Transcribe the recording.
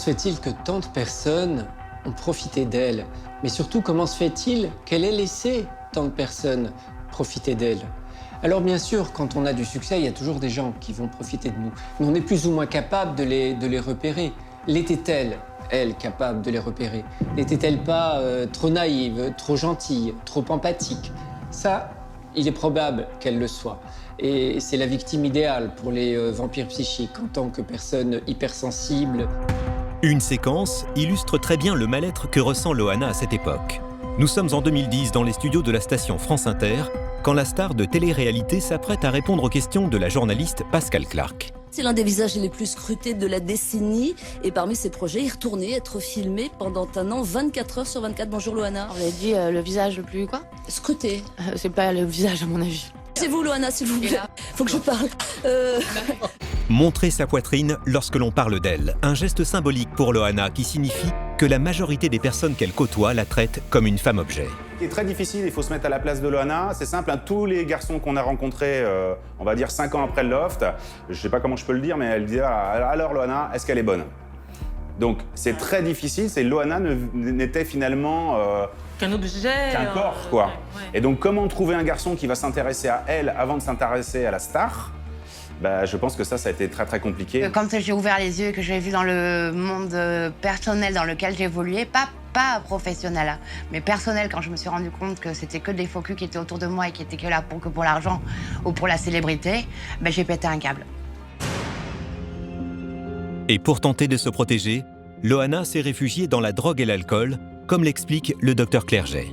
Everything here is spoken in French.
Se fait-il que tant de personnes ont profité d'elle? Mais surtout, comment se fait-il qu'elle ait laissé tant de personnes profiter d'elle? Alors bien sûr, quand on a du succès, il y a toujours des gens qui vont profiter de nous. Mais on est plus ou moins capable de les repérer. L'était-elle, elle, capable de les repérer? N'était-elle pas trop naïve, trop gentille, trop empathique? Ça, il est probable qu'elle le soit. Et c'est la victime idéale pour les vampires psychiques en tant que personne hypersensible. Une séquence illustre très bien le mal-être que ressent Loana à cette époque. Nous sommes en 2010 dans les studios de la station France Inter, quand la star de télé-réalité s'apprête à répondre aux questions de la journaliste Pascal Clark. C'est l'un des visages les plus scrutés de la décennie. Et parmi ses projets, y retourner, être filmé pendant un an, 24 heures sur 24. Bonjour Loana. On a dit le visage le plus quoi? Scruté. C'est pas le visage à mon avis. C'est vous Loana, s'il vous plaît. Faut que je parle. Montrer sa poitrine lorsque l'on parle d'elle, un geste symbolique pour Loana qui signifie que la majorité des personnes qu'elle côtoie la traitent comme une femme-objet. Ce qui est très difficile, il faut se mettre à la place de Loana. C'est simple, hein, tous les garçons qu'on a rencontrés, on va dire 5 ans après le loft, je sais pas comment je peux le dire, mais elle dit alors Loana, est-ce qu'elle est bonne? Donc c'est très difficile, Loana n'était finalement qu'un objet, qu'un corps, quoi. Ouais. Et donc comment trouver un garçon qui va s'intéresser à elle avant de s'intéresser à la star? Bah, je pense que ça a été très très compliqué. Quand j'ai ouvert les yeux et que j'ai vu dans le monde personnel dans lequel j'évoluais, pas professionnel, hein, mais personnel, quand je me suis rendu compte que c'était que des faux culs qui étaient autour de moi et qui étaient que là pour l'argent ou pour la célébrité, bah, j'ai pété un câble. Et pour tenter de se protéger, Loana s'est réfugiée dans la drogue et l'alcool, comme l'explique le docteur Clerget.